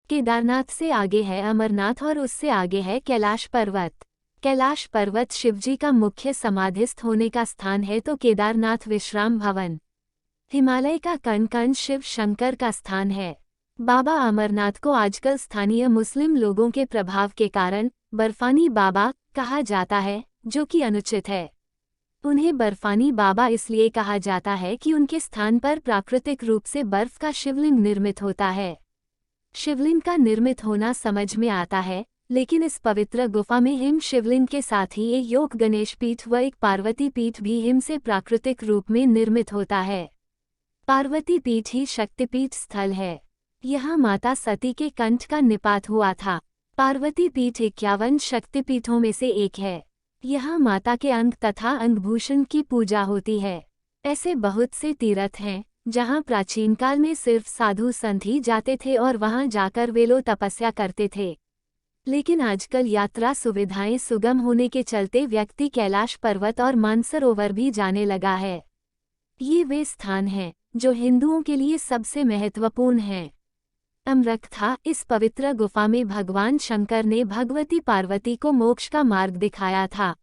केदारनाथ से आगे है अमरनाथ और उससे आगे है कैलाश पर्वत। कैलाश पर्वत शिवजी का मुख्य समाधिस्थ होने का स्थान है तो केदारनाथ विश्राम भवन हिमालय का कण कण शिव शंकर का स्थान है। बाबा अमरनाथ को आजकल स्थानीय मुस्लिम लोगों के प्रभाव के कारण बर्फानी बाबा कहा जाता है, जो कि अनुचित है। उन्हें बर्फानी बाबा इसलिए कहा जाता है कि उनके स्थान पर प्राकृतिक रूप से बर्फ का शिवलिंग निर्मित होता है। शिवलिंग का निर्मित होना समझ में आता है, लेकिन इस पवित्र गुफा में हिम शिवलिंग के साथ ही एक योग गणेश पीठ व एक पार्वती पीठ भी हिम से प्राकृतिक रूप में निर्मित होता है। पार्वती पीठ ही शक्तिपीठ स्थल है। यहाँ माता सती के कंठ का निपात हुआ था। पार्वती पीठ 51 शक्तिपीठों में से एक है। यहाँ माता के अंग तथा अंगभूषण की पूजा होती है। ऐसे बहुत से तीर्थ हैं जहाँ प्राचीन काल में सिर्फ साधु संत ही जाते थे और वहाँ जाकर वे लोग तपस्या करते थे। लेकिन आजकल यात्रा सुविधाएं सुगम होने के चलते व्यक्ति कैलाश पर्वत और मानसरोवर भी जाने लगा है। ये वे स्थान हैं जो हिंदुओं के लिए सबसे महत्वपूर्ण हैं। अमरकथा इस पवित्र गुफा में भगवान शंकर ने भगवती पार्वती को मोक्ष का मार्ग दिखाया था।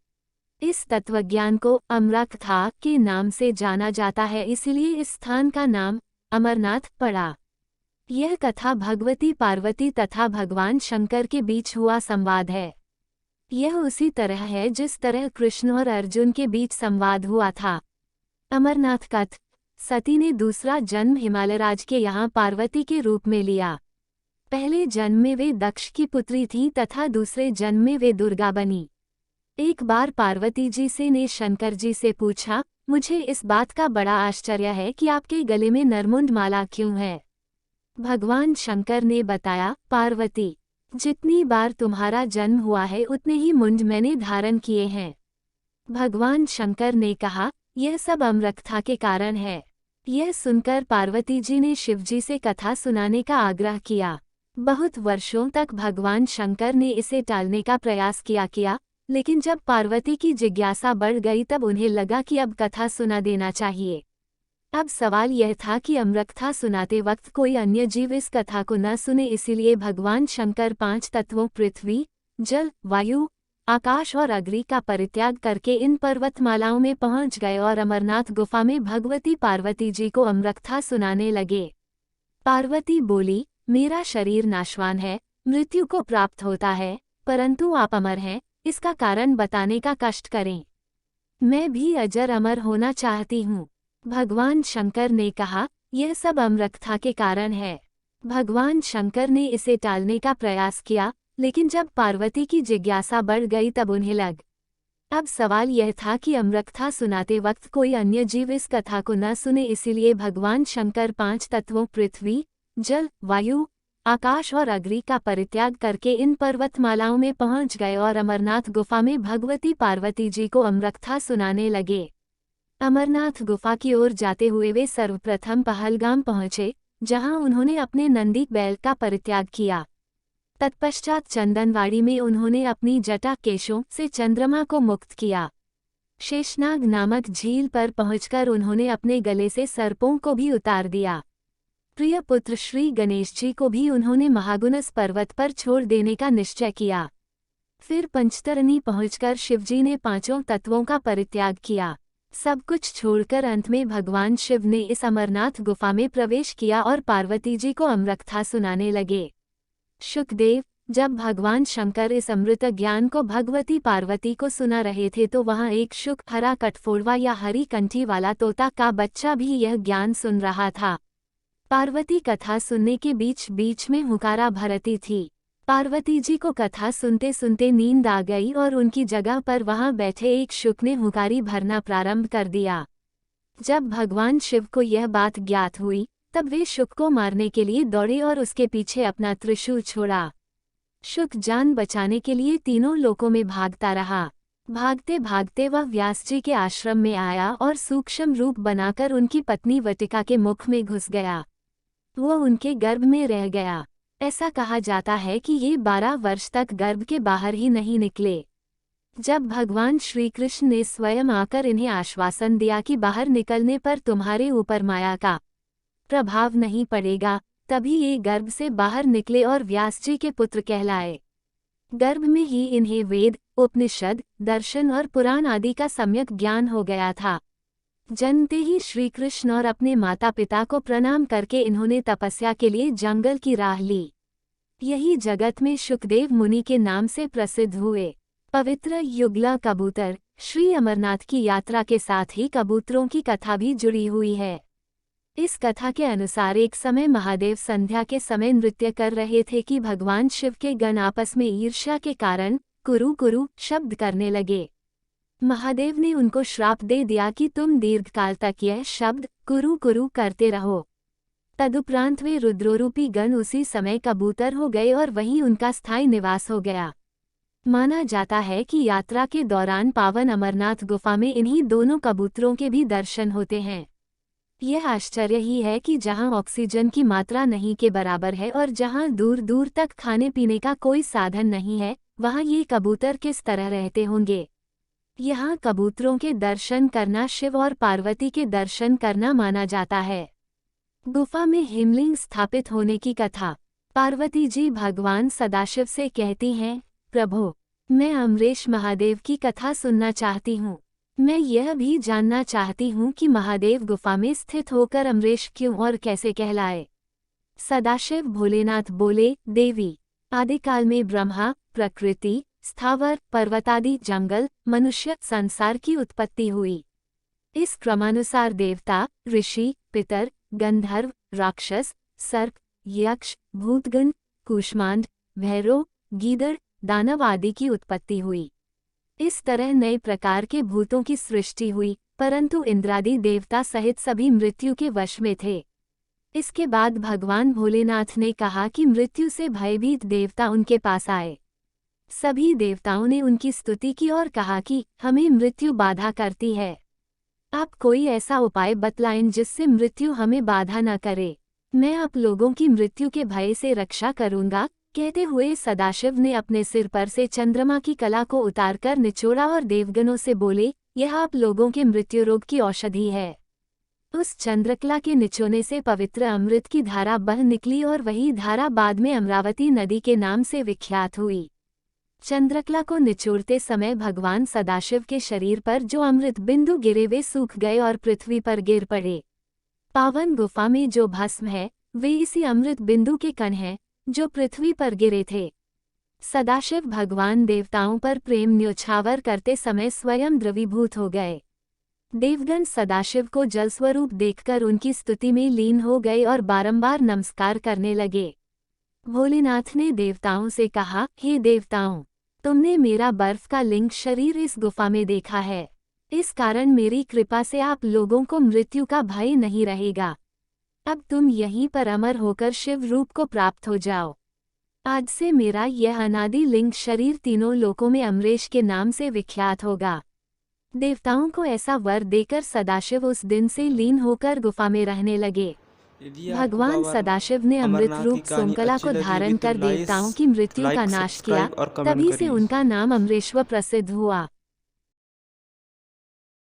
इस तत्वज्ञान को अमरकथा के नाम से जाना जाता है, इसलिए इस स्थान का नाम अमरनाथ पड़ा। यह कथा भगवती पार्वती तथा भगवान शंकर के बीच हुआ संवाद है। यह उसी तरह है जिस तरह कृष्ण और अर्जुन के बीच संवाद हुआ था। अमरनाथ कथ सती ने दूसरा जन्म हिमालयराज के यहाँ पार्वती के रूप में लिया। पहले जन्म में वे दक्ष की पुत्री थी तथा दूसरे जन्म में वे दुर्गा बनी। एक बार पार्वती जी से ने शंकर जी से पूछा, मुझे इस बात का बड़ा आश्चर्य है कि आपके गले में नरमुंड माला क्यों है। भगवान शंकर ने बताया, पार्वती, जितनी बार तुम्हारा जन्म हुआ है उतने ही मुंड मैंने धारण किए हैं। भगवान शंकर ने कहा, यह सब अमरकथा के कारण है। यह सुनकर पार्वती जी ने शिवजी से कथा सुनाने का आग्रह किया। बहुत वर्षों तक भगवान शंकर ने इसे टालने का प्रयास किया, लेकिन जब पार्वती की जिज्ञासा बढ़ गई तब उन्हें लगा कि अब कथा सुना देना चाहिए। अब सवाल यह था कि अमरकथा सुनाते वक्त कोई अन्य जीव इस कथा को न सुने, इसीलिए भगवान शंकर 5 तत्वों पृथ्वी, जल, वायु, आकाश और अग्नि का परित्याग करके इन पर्वतमालाओं में पहुंच गए और अमरनाथ गुफा में भगवती पार्वती जी को अमरकथा सुनाने लगे। पार्वती बोली, मेरा शरीर नाशवान है, मृत्यु को प्राप्त होता है, परंतु आप अमर हैं, इसका कारण बताने का कष्ट करें। मैं भी अजर अमर होना चाहती हूँ। भगवान शंकर ने कहा, यह सब अमरकथा के कारण है। भगवान शंकर ने इसे टालने का प्रयास किया, लेकिन जब पार्वती की जिज्ञासा बढ़ गई तब उन्हें लग। अब सवाल यह था कि अमरकथा सुनाते वक्त कोई अन्य जीव इस कथा को न सुने, इसीलिए भगवान शंकर 5 तत्वों पृथ्वी, जल, वायु, आकाश और अग्नि का परित्याग करके इन पर्वतमालाओं में पहुंच गए और अमरनाथ गुफा में भगवती पार्वती जी को अमरकथा सुनाने लगे। अमरनाथ गुफा की ओर जाते हुए वे सर्वप्रथम पहलगाम पहुंचे, जहां उन्होंने अपने नंदी बैल का परित्याग किया। तत्पश्चात चंदनवाड़ी में उन्होंने अपनी जटा केशों से चंद्रमा को मुक्त किया। शेषनाग नामक झील पर पहुंचकर उन्होंने अपने गले से सर्पों को भी उतार दिया। प्रिय पुत्र श्री गणेश जी को भी उन्होंने महागुनस पर्वत पर छोड़ देने का निश्चय किया। फिर पंचतरणी पहुंचकर शिवजी ने 5 तत्वों का परित्याग किया। सब कुछ छोड़कर अंत में भगवान शिव ने इस अमरनाथ गुफा में प्रवेश किया और पार्वती जी को अमरकथा सुनाने लगे। शुकदेव, जब भगवान शंकर इस अमृत ज्ञान को भगवती पार्वती को सुना रहे थे तो वहां एक शुक हरा कटफोड़वा या हरी कंठी वाला तोता का बच्चा भी यह ज्ञान सुन रहा था। पार्वती कथा सुनने के बीच बीच में हुंकारा भरती थी। पार्वती जी को कथा सुनते सुनते नींद आ गई और उनकी जगह पर वहां बैठे एक शुक ने हुंकारी भरना प्रारंभ कर दिया। जब भगवान शिव को यह बात ज्ञात हुई तब वे शुक को मारने के लिए दौड़े और उसके पीछे अपना त्रिशूल छोड़ा। शुक जान बचाने के लिए तीनों लोकों में भागता रहा। भागते भागते वह व्यास जी के आश्रम में आया और सूक्ष्म रूप बनाकर उनकी पत्नी वटिका के मुख में घुस गया। वह उनके गर्भ में रह गया। ऐसा कहा जाता है कि ये 12 वर्ष तक गर्भ के बाहर ही नहीं निकले। जब भगवान श्री कृष्ण ने स्वयं आकर इन्हें आश्वासन दिया कि बाहर निकलने पर तुम्हारे ऊपर माया का प्रभाव नहीं पड़ेगा, तभी ये गर्भ से बाहर निकले और व्यास जी के पुत्र कहलाए। गर्भ में ही इन्हें वेद, उपनिषद, दर्शन और पुराण आदि का सम्यक ज्ञान हो गया था। जन्मते ही श्री कृष्ण और अपने माता पिता को प्रणाम करके इन्होंने तपस्या के लिए जंगल की राह ली। यही जगत में शुकदेव मुनि के नाम से प्रसिद्ध हुए। पवित्र युगला कबूतर। श्री अमरनाथ की यात्रा के साथ ही कबूतरों की कथा भी जुड़ी हुई है। इस कथा के अनुसार एक समय महादेव संध्या के समय नृत्य कर रहे थे कि भगवान शिव के गण आपस में ईर्ष्या के कारण कुरु कुरु शब्द करने लगे। महादेव ने उनको श्राप दे दिया कि तुम दीर्घकाल तक यह शब्द कुरु कुरु करते रहो। तदुपरांत वे रुद्रोरूपी गण उसी समय कबूतर हो गए और वहीं उनका स्थायी निवास हो गया। माना जाता है कि यात्रा के दौरान पावन अमरनाथ गुफा में इन्हीं दोनों कबूतरों के भी दर्शन होते हैं। यह आश्चर्य ही है कि जहां ऑक्सीजन की मात्रा नहीं के बराबर है और जहां दूर दूर तक खाने पीने का कोई साधन नहीं है, वहां ये कबूतर किस तरह रहते होंगे। यहाँ कबूतरों के दर्शन करना शिव और पार्वती के दर्शन करना माना जाता है। गुफा में हिमलिंग स्थापित होने की कथा। पार्वती जी भगवान सदाशिव से कहती हैं, प्रभु, मैं अमरेश महादेव की कथा सुनना चाहती हूँ। मैं यह भी जानना चाहती हूँ कि महादेव गुफा में स्थित होकर अमरेश क्यों और कैसे कहलाए। सदाशिव भोलेनाथ बोले, देवी, आदिकाल में ब्रह्मा, प्रकृति, स्थावर, पर्वतादि, जंगल, मनुष्य, संसार की उत्पत्ति हुई। इस क्रमानुसार देवता, ऋषि, पितर, गंधर्व, राक्षस, सर्प, यक्ष, भूतगण, कूष्मांड, भैरव, गीदड़, दानव आदि की उत्पत्ति हुई। इस तरह नए प्रकार के भूतों की सृष्टि हुई, परंतु इंद्रादि देवता सहित सभी मृत्यु के वश में थे। इसके बाद भगवान भोलेनाथ ने कहा कि मृत्यु से भयभीत देवता उनके पास आए। सभी देवताओं ने उनकी स्तुति की और कहा कि हमें मृत्यु बाधा करती है। आप कोई ऐसा उपाय बतलाएं जिससे मृत्यु हमें बाधा न करे। मैं आप लोगों की मृत्यु के भय से रक्षा करूंगा। कहते हुए सदाशिव ने अपने सिर पर से चंद्रमा की कला को उतारकर निचोड़ा और देवगणों से बोले, यह आप लोगों के मृत्यु रोग की औषधि है। उस चंद्रकला के निचोने से पवित्र अमृत की धारा बह निकली और वही धारा बाद में अमरावती नदी के नाम से विख्यात हुई। चंद्रकला को निचोड़ते समय भगवान सदाशिव के शरीर पर जो अमृत बिंदु गिरे वे सूख गए और पृथ्वी पर गिर पड़े। पावन गुफा में जो भस्म है वे इसी अमृत बिंदु के कण हैं जो पृथ्वी पर गिरे थे। सदाशिव भगवान देवताओं पर प्रेम न्योछावर करते समय स्वयं द्रवीभूत हो गए। देवगण सदाशिव को जलस्वरूप देखकर उनकी स्तुति में लीन हो गए और बारंबार नमस्कार करने लगे। भोलेनाथ ने देवताओं से कहा, हे देवताओं, तुमने मेरा बर्फ का लिंग शरीर इस गुफा में देखा है। इस कारण मेरी कृपा से आप लोगों को मृत्यु का भय नहीं रहेगा। अब तुम यहीं पर अमर होकर शिव रूप को प्राप्त हो जाओ। आज से मेरा यह अनादि लिंग शरीर तीनों लोकों में अमरेश के नाम से विख्यात होगा। देवताओं को ऐसा वर देकर सदाशिव उस दिन से लीन होकर गुफा में रहने लगे। भगवान सदाशिव ने अमृत रूप सोमकला को धारण कर देवताओं की मृत्यु का नाश किया, तभी से उनका नाम अमरेश्वर प्रसिद्ध हुआ।